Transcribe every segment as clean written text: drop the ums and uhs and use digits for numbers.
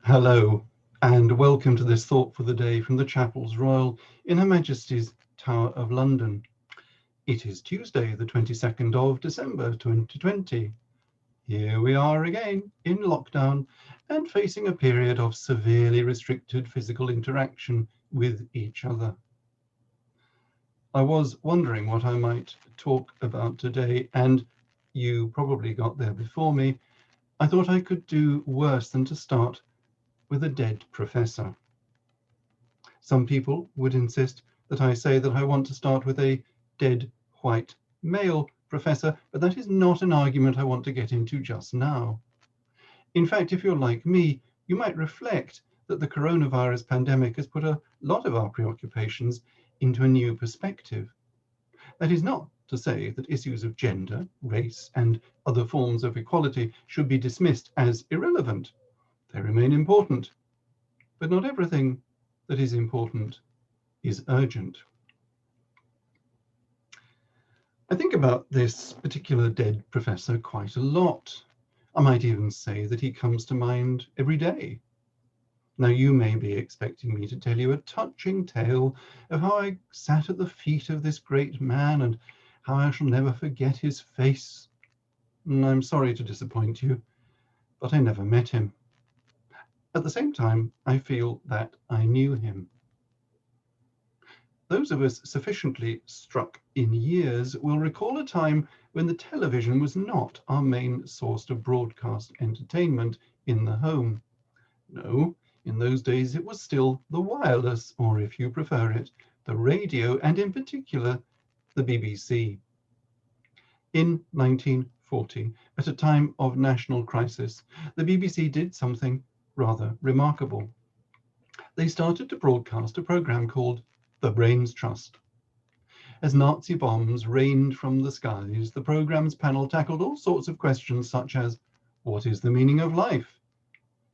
Hello, and welcome to this thought for the day from the Chapels Royal in Her Majesty's Tower of London. It is Tuesday, the 22nd of December 2020. Here we are again in lockdown and facing a period of severely restricted physical interaction with each other. I was wondering what I might talk about today, and you probably got there before me. I thought I could do worse than to start with a dead professor. Some people would insist that I say that I want to start with a dead white male professor, but that is not an argument I want to get into just now. In fact, if you're like me, you might reflect that the coronavirus pandemic has put a lot of our preoccupations into a new perspective. That is not to say that issues of gender, race, and other forms of equality should be dismissed as irrelevant. They remain important, but not everything that is important is urgent. I think about this particular dead professor quite a lot. I might even say that he comes to mind every day. Now, you may be expecting me to tell you a touching tale of how I sat at the feet of this great man and how I shall never forget his face. And I'm sorry to disappoint you, but I never met him. At the same time, I feel that I knew him. Those of us sufficiently struck in years will recall a time when the television was not our main source of broadcast entertainment in the home. No, in those days it was still the wireless, or if you prefer it, the radio, and in particular, the BBC. In 1940, at a time of national crisis, the BBC did something rather remarkable. They started to broadcast a program called The Brains Trust. As Nazi bombs rained from the skies, the program's panel tackled all sorts of questions such as, what is the meaning of life?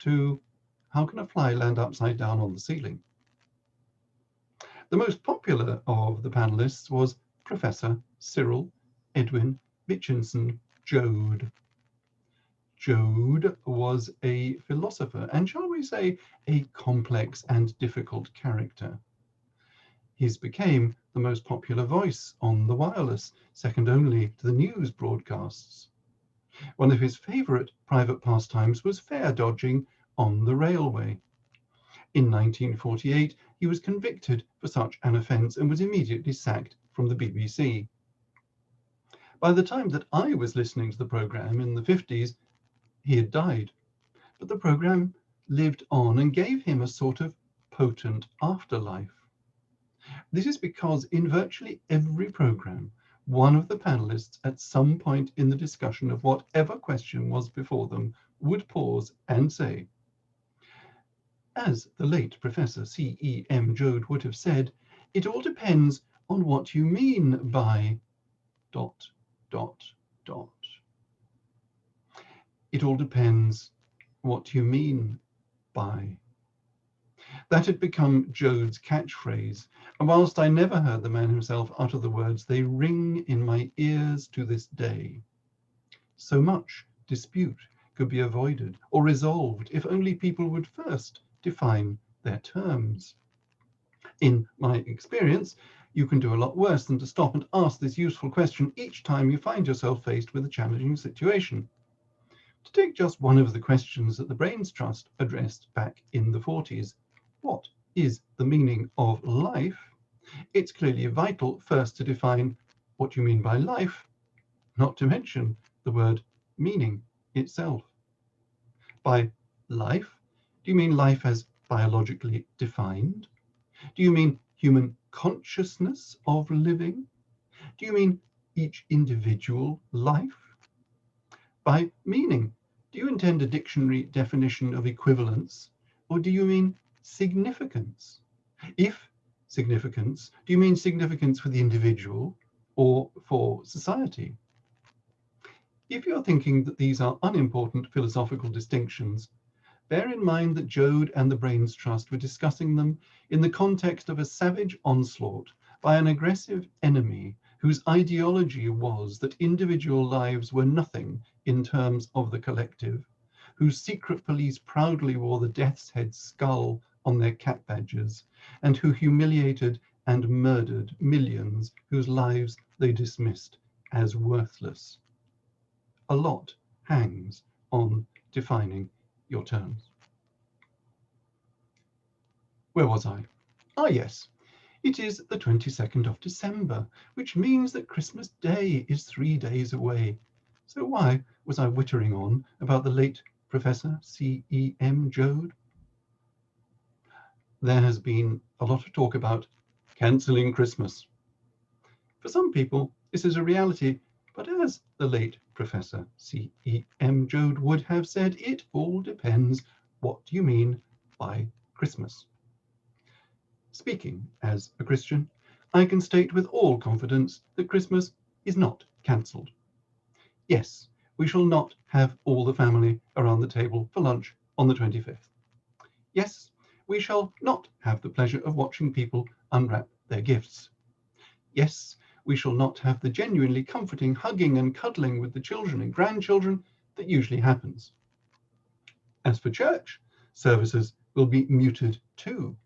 To, how can a fly land upside down on the ceiling? The most popular of the panelists was Professor Cyril Edwin Vichinson Joad. Joad was a philosopher, and shall we say, a complex and difficult character. His became the most popular voice on the wireless, second only to the news broadcasts. One of his favorite private pastimes was fare dodging on the railway. In 1948, he was convicted for such an offence and was immediately sacked from the BBC. By the time that I was listening to the programme in the 50s, he had died, but the programme lived on and gave him a sort of potent afterlife. This is because in virtually every programme, one of the panelists at some point in the discussion of whatever question was before them would pause and say, as the late Professor C.E.M. Joad would have said, it all depends on what you mean by ... It all depends what you mean by. That had become Joad's catchphrase, and whilst I never heard the man himself utter the words, they ring in my ears to this day. So much dispute could be avoided or resolved if only people would first define their terms. In my experience, you can do a lot worse than to stop and ask this useful question each time you find yourself faced with a challenging situation. To take just one of the questions that the Brains Trust addressed back in the 40s, what is the meaning of life? It's clearly vital first to define what you mean by life, not to mention the word meaning itself. By life, do you mean life as biologically defined? Do you mean human consciousness of living? Do you mean each individual life? By meaning, do you intend a dictionary definition of equivalence, or do you mean significance? If significance, do you mean significance for the individual or for society? If you're thinking that these are unimportant philosophical distinctions, bear in mind that Joad and the Brains Trust were discussing them in the context of a savage onslaught by an aggressive enemy whose ideology was that individual lives were nothing in terms of the collective, whose secret police proudly wore the death's head skull on their cap badges, and who humiliated and murdered millions whose lives they dismissed as worthless. A lot hangs on defining your terms. Where was I? Ah, yes. It is the 22nd of December, which means that Christmas Day is 3 days away. So why was I wittering on about the late Professor C.E.M. Joad? There has been a lot of talk about cancelling Christmas. For some people, this is a reality, but as the late Professor C.E.M. Joad would have said, it all depends what you mean by Christmas. Speaking as a Christian, I can state with all confidence that Christmas is not cancelled. Yes, we shall not have all the family around the table for lunch on the 25th. Yes, we shall not have the pleasure of watching people unwrap their gifts. Yes, we shall not have the genuinely comforting hugging and cuddling with the children and grandchildren that usually happens. As for church, services will be muted too.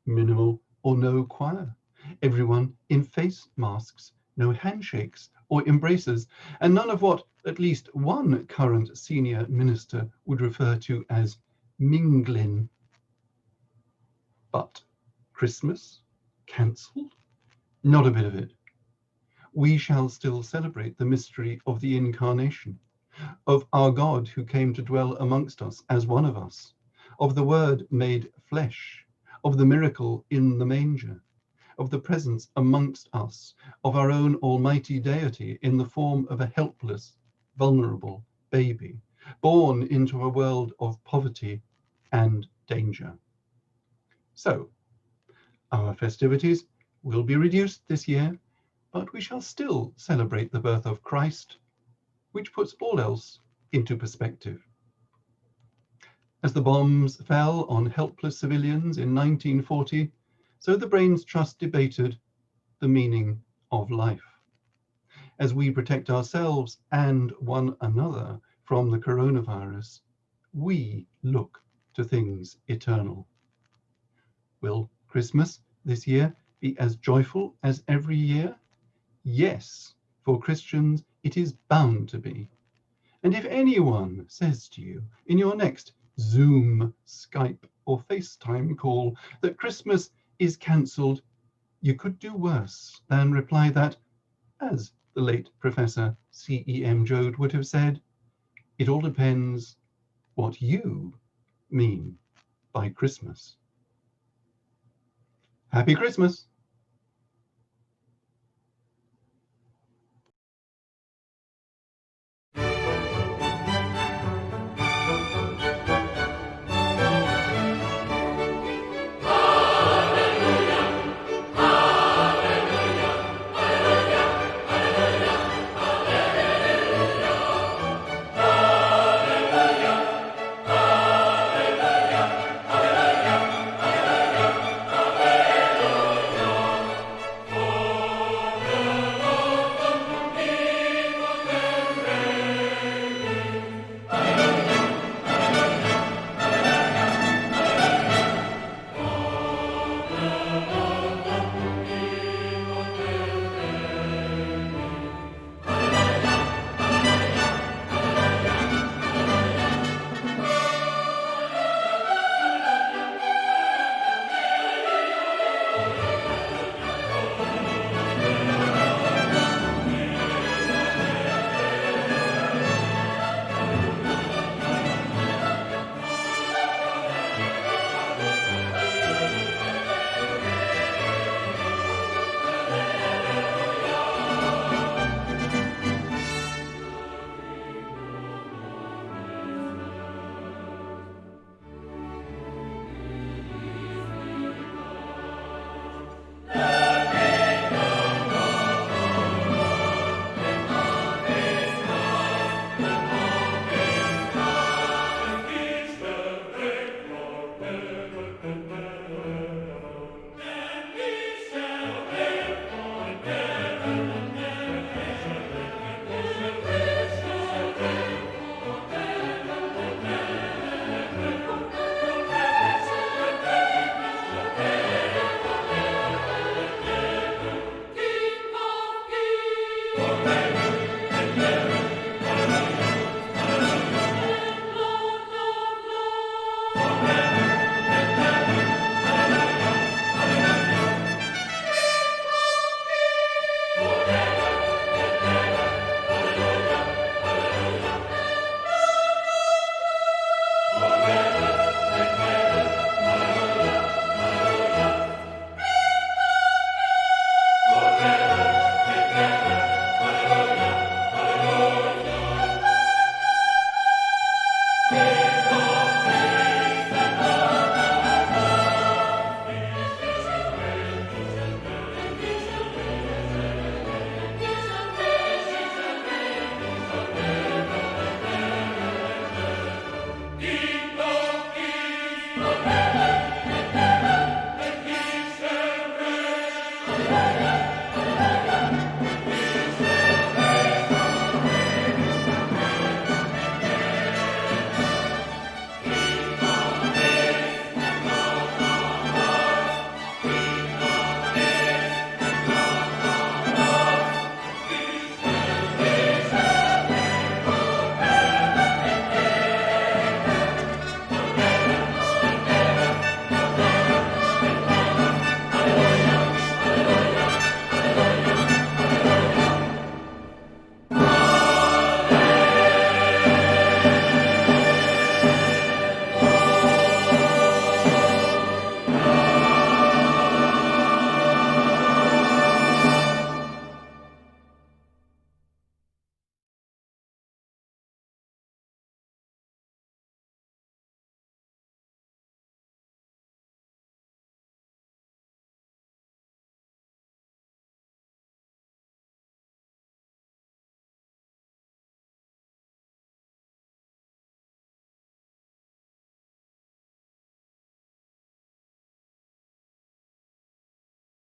Minimal or no choir, everyone in face masks, no handshakes or embraces, and none of what at least one current senior minister would refer to as mingling. But Christmas cancelled? Not a bit of it. We shall still celebrate the mystery of the incarnation, of our God who came to dwell amongst us as one of us, of the Word made flesh, of the miracle in the manger, of the presence amongst us of our own almighty deity in the form of a helpless, vulnerable baby, born into a world of poverty and danger. So, our festivities will be reduced this year, but we shall still celebrate the birth of Christ, which puts all else into perspective. As the bombs fell on helpless civilians in 1940, so the Brains Trust debated the meaning of life. As we protect ourselves and one another from the coronavirus, we look to things eternal. Will Christmas this year be as joyful as every year? Yes, for Christians it is bound to be. And if anyone says to you in your next Zoom, Skype, or FaceTime call that Christmas is cancelled, you could do worse than reply that, as the late Professor C.E.M. Joad would have said, it all depends what you mean by Christmas. Happy Christmas!